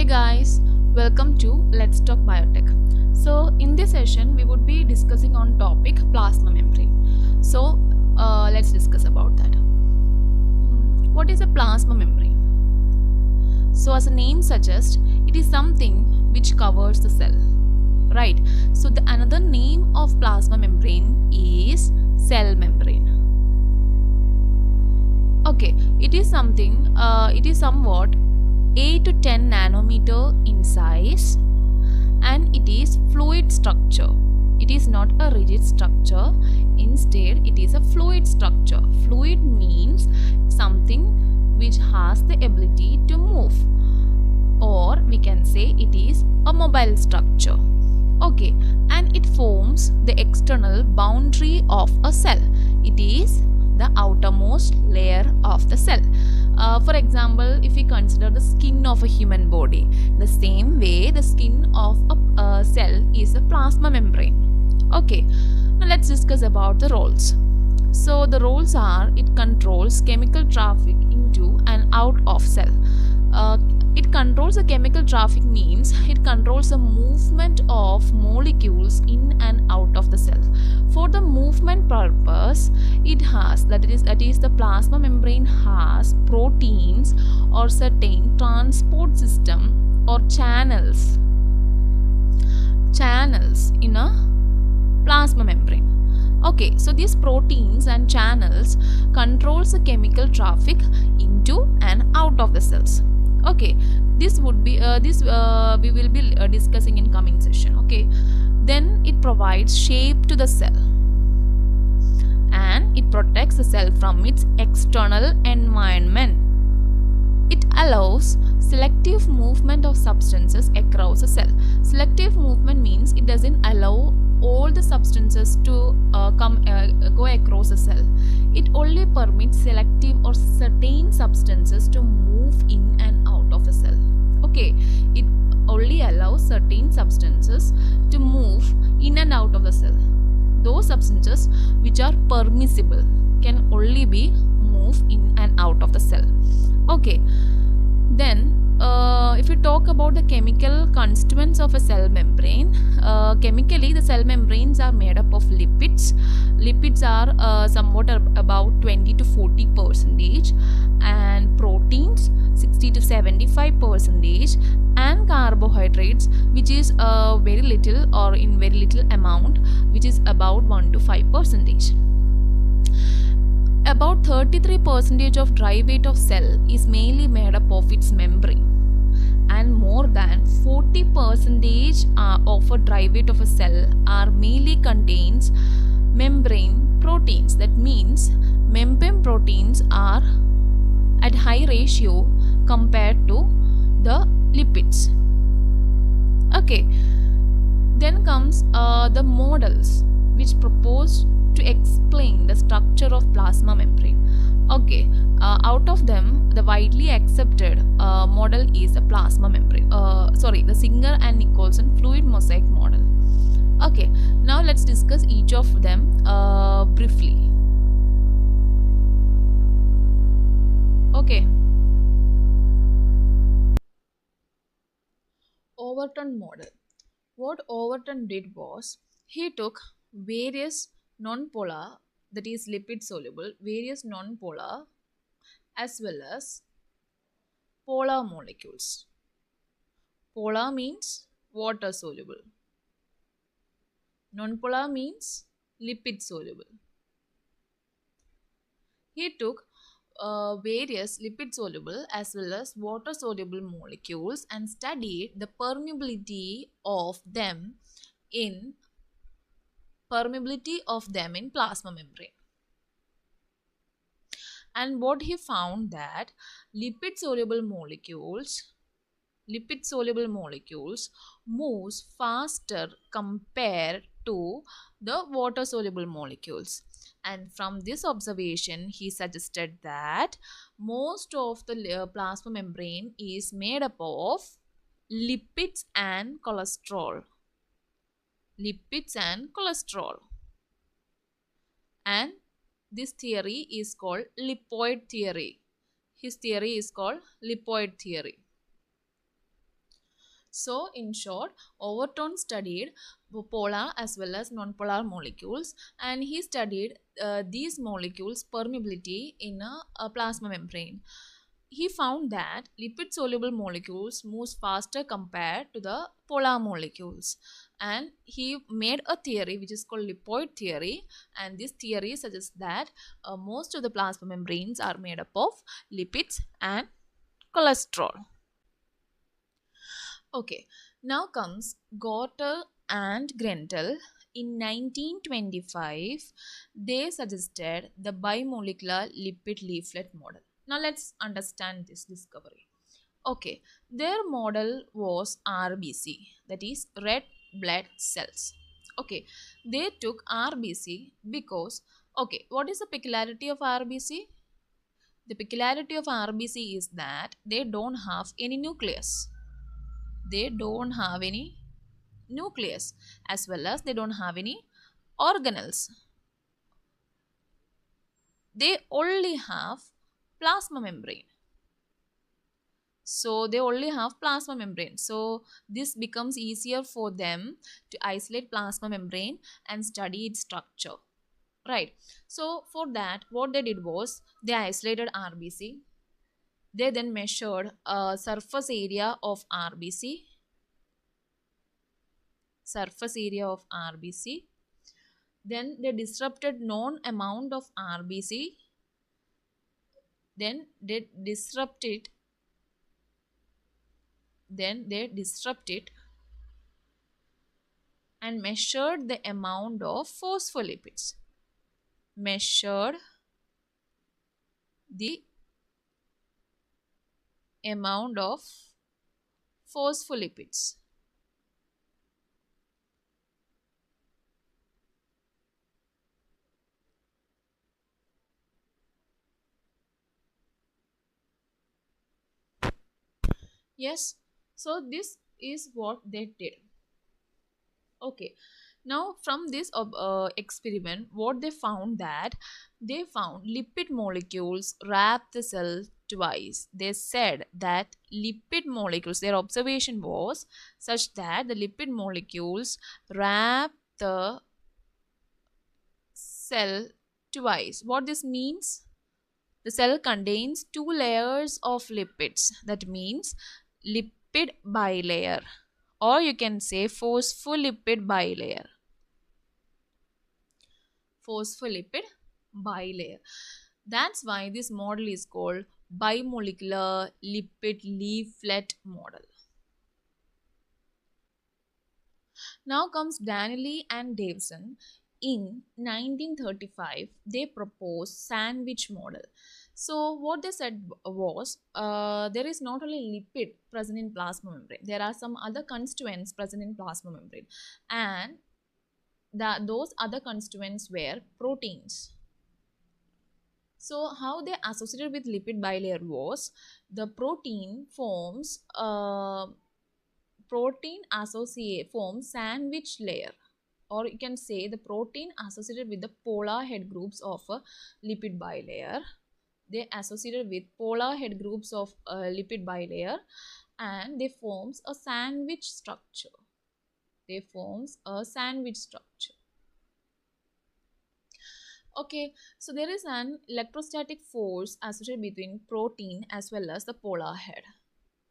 Hey guys, welcome to Let's Talk Biotech. So in this session we would be discussing on topic plasma membrane. So let's discuss about that. What is a plasma membrane? So as the name suggests, it is something which covers the cell, right? So the another name of plasma membrane is cell membrane. Okay, it is somewhat 8 to 10 nanometer in size, and it is fluid structure. It is not a rigid structure. Instead, it is a fluid structure. Fluid means something which has the ability to move, or we can say it is a mobile structure. Okay, and it forms the external boundary of a cell. It is the outermost layer of the cell. For example, if we consider the skin of a human body, the same way the skin of a cell is a plasma membrane. Okay, now let's discuss about the roles. So the roles are: it controls chemical traffic into and out of cell. It controls the chemical traffic means it controls the movement of molecules in and out of the cell. For the movement purpose, it has that is the plasma membrane has proteins or certain transport system or channels in a plasma membrane. Okay, so these proteins and channels controls the chemical traffic into and out of the cells. Okay, this would be we will be discussing in coming session. Okay, then it provides shape to the cell, and it protects the cell from its external environment. It allows selective movement of substances across a cell. Selective movement means it doesn't allow all the substances to go across a cell. It only permits selective or certain substances to move in and out of the cell. Okay, it only allows certain substances to move in and out of the cell. Those substances which are permissible can only be moved in and out of the cell. Okay, then if you talk about the chemical constituents of a cell membrane, chemically the cell membranes are made up of lipids. Lipids are somewhat about 20 to 40%, and proteins 60 to 75%, and carbohydrates, which is very little or in very little amount, which is about 1 to 5%. About 33% of dry weight of cell is mainly made up of its membrane, and more than 40% of a dry weight of a cell are mainly contains membrane proteins. That means membrane proteins are at high ratio compared to the lipids. Okay, then comes the models which propose to explain the structure of plasma membrane. Okay, out of them, the widely accepted model is a plasma membrane. The Singer and Nicholson fluid mosaic model. Okay, now let's discuss each of them briefly. Okay. Overton model. What Overton did was he took various non-polar, that is lipid soluble, various non-polar as well as polar molecules. Polar means water soluble. Non-polar means lipid soluble. He took various lipid soluble as well as water soluble molecules and studied the permeability of them in plasma membrane. And what he found that lipid soluble molecules moves faster compared to the water soluble molecules. And from this observation, he suggested that most of the plasma membrane is made up of lipids and cholesterol. And this theory is called lipoid theory. His theory is called lipoid theory. So in short, Overton studied polar as well as non-polar molecules, and he studied these molecules permeability in a plasma membrane. He found that lipid soluble molecules moves faster compared to the polar molecules, and he made a theory which is called lipoid theory, and this theory suggests that most of the plasma membranes are made up of lipids and cholesterol. Okay, now comes Gorter and Grentel. In 1925, they suggested the bimolecular lipid leaflet model. Now let's understand this discovery. Okay, their model was RBC, that is red blood cells. Okay, they took RBC because, okay, what is the peculiarity of RBC? The peculiarity of RBC is that they don't have any nucleus. They don't have any nucleus, as well as they don't have any organelles. They only have plasma membrane. So they only have plasma membrane. So this becomes easier for them to isolate plasma membrane and study its structure. Right. So for that, what they did was they isolated RBC. They then measured a surface area of RBC. Surface area of RBC. Then they disrupted known amount of RBC. Then they disrupt it. And measured the amount of phospholipids. Measured the amount of phospholipids. Yes, so this is what they did. Okay, now from this experiment, what they found that they found lipid molecules wrap the cell twice. They said that lipid molecules, their observation was such that the lipid molecules wrap the cell twice. What this means? The cell contains two layers of lipids. That means lipid bilayer, or you can say phospholipid bilayer. Phospholipid bilayer. That's why this model is called bimolecular lipid leaflet model. Now comes Danelli and Davison. In 1935, they proposed sandwich model. So what they said was there is not only lipid present in plasma membrane, there are some other constituents present in plasma membrane, and those other constituents were proteins. So how they associated with lipid bilayer was the protein forms sandwich layer, or you can say the protein associated with the polar head groups of a lipid bilayer. They associated with polar head groups of a lipid bilayer, and they forms a sandwich structure. Okay, so there is an electrostatic force associated between protein as well as the polar head.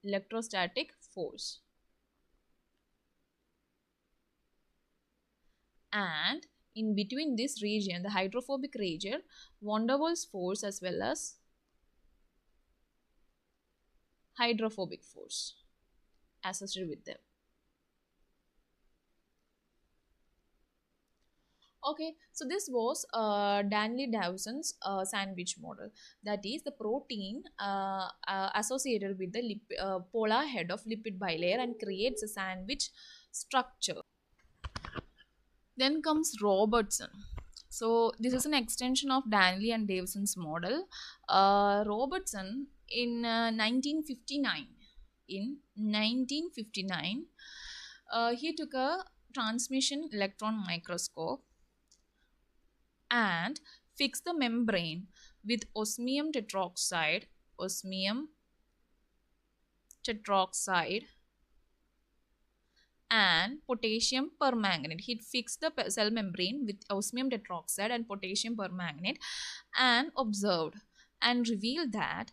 Electrostatic force. And in between this region, the hydrophobic region, van der Waals force as well as hydrophobic force associated with them. Okay, so this was Danelli-Davison's sandwich model. That is the protein associated with the polar head of lipid bilayer and creates a sandwich structure. Then comes Robertson. So this is an extension of Danelli and Davison's model. Robertson in 1959. In 1959, he took a transmission electron microscope and fixed the membrane with osmium tetroxide and potassium permanganate. He fixed the cell membrane with osmium tetroxide and potassium permanganate and observed and revealed that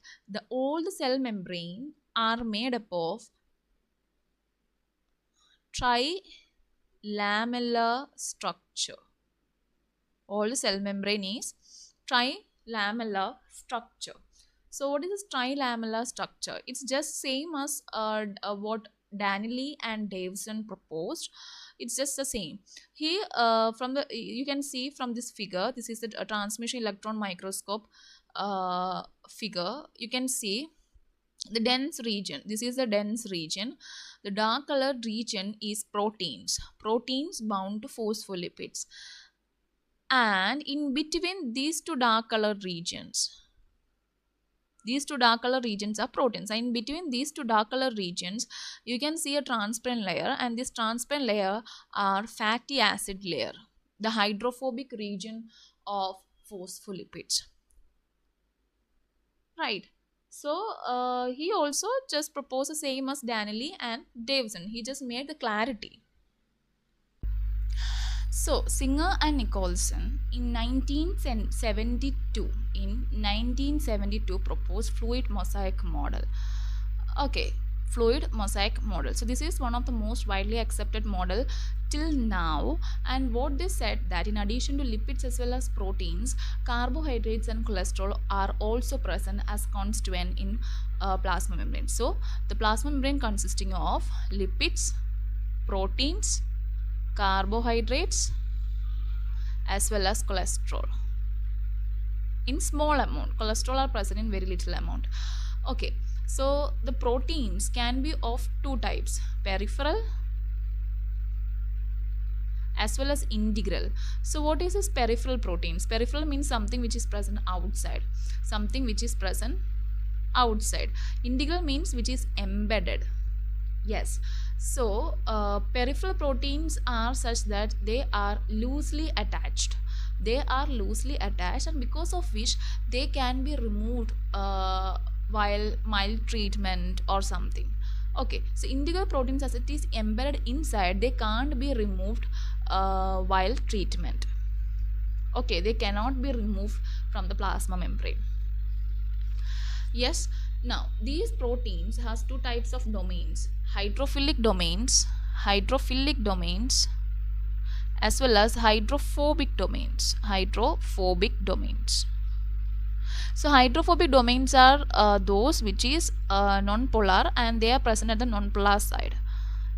all the cell membrane are made up of trilamellar structure. All the cell membrane is trilamellar structure. So what is this trilamellar structure? It's just same as what Danelli and Davison proposed. It's just the same. Here you can see from this figure, this is a transmission electron microscope figure. You can see the dense region. This is the dense region. The dark colored region is proteins bound to phospholipids, and in between these two dark colored regions are proteins, and in between these two dark colored regions you can see a transparent layer, and this transparent layer are fatty acid layer, the hydrophobic region of phospholipids, right? So he also just proposed the same as Danelli and Davison. He just made the clarity. So Singer and Nicholson in 1972 proposed fluid mosaic model. Okay, fluid mosaic model. So this is one of the most widely accepted model till now, and what they said that in addition to lipids as well as proteins, carbohydrates and cholesterol are also present as constituent in plasma membrane. So the plasma membrane consisting of lipids, proteins, carbohydrates as well as cholesterol in small amount. Cholesterol are present in very little amount. Okay, so the proteins can be of two types, peripheral as well as integral. So what is this peripheral proteins? Peripheral means something which is present outside, integral means which is embedded. Yes, so peripheral proteins are such that they are loosely attached, and because of which they can be removed while mild treatment or something. Okay, so integral proteins, as it is embedded inside, they can't be removed while treatment. Okay, they cannot be removed from the plasma membrane. Yes, now these proteins has two types of domains, hydrophilic domains as well as hydrophobic domains. So hydrophobic domains are those which is non-polar, and they are present at the non-polar side.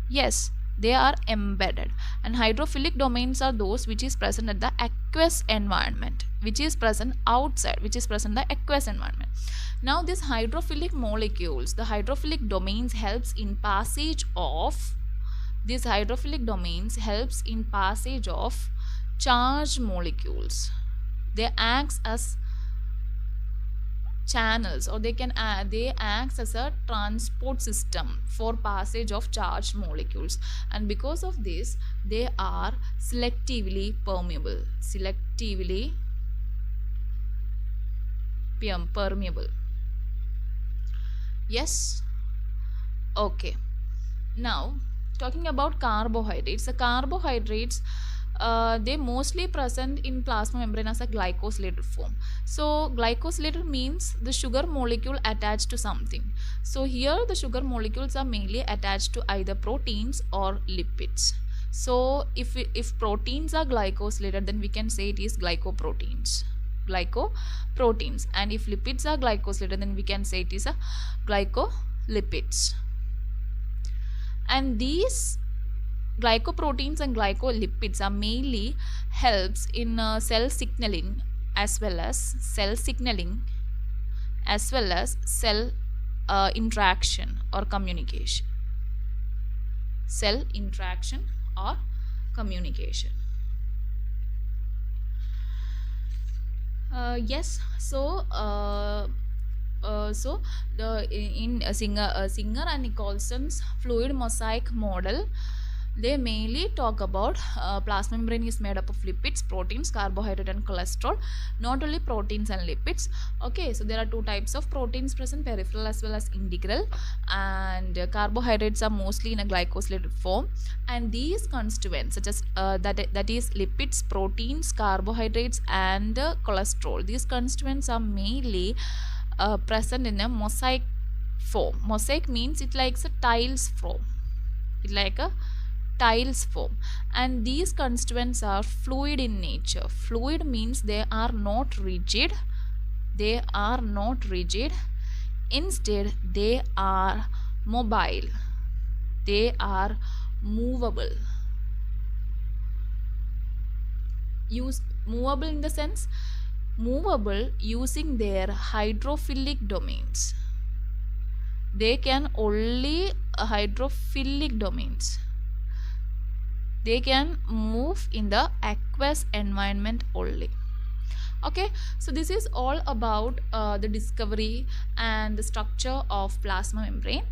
Yes, they are embedded. And hydrophilic domains are those which is present at the aqueous environment, which is present outside, in the aqueous environment. Now these hydrophilic molecules, the hydrophilic domains helps in passage of charged molecules. They act as channels, or they act as a transport system for passage of charged molecules, and because of this they are selectively permeable. Yes, okay. Now talking about carbohydrates, the carbohydrates they mostly present in plasma membrane as a glycosylated form. So glycosylated means the sugar molecule attached to something. So here the sugar molecules are mainly attached to either proteins or lipids. So if proteins are glycosylated, then we can say it is glycoproteins, and if lipids are glycosylated, then we can say it is a glycolipids. And these glycoproteins and glycolipids are mainly helps in cell signaling as well as cell interaction or communication. Yes, so in Singer and Nicholson's fluid mosaic model, They mainly talk about plasma membrane is made up of lipids, proteins, carbohydrate and cholesterol, not only proteins and lipids. Okay, so there are two types of proteins present, peripheral as well as integral, and carbohydrates are mostly in a glycosylated form, and these constituents such as that is lipids, proteins, carbohydrates and cholesterol, these constituents are mainly present in a mosaic form. Mosaic means it likes a tiles form, it like a tiles form, and these constituents are fluid in nature. Fluid means they are not rigid, they are not rigid, instead they are mobile, they are movable. Movable in the sense movable using their hydrophilic domains. They can only hydrophilic domains, they can move in the aqueous environment only. Okay, so this is all about the discovery and the structure of plasma membrane.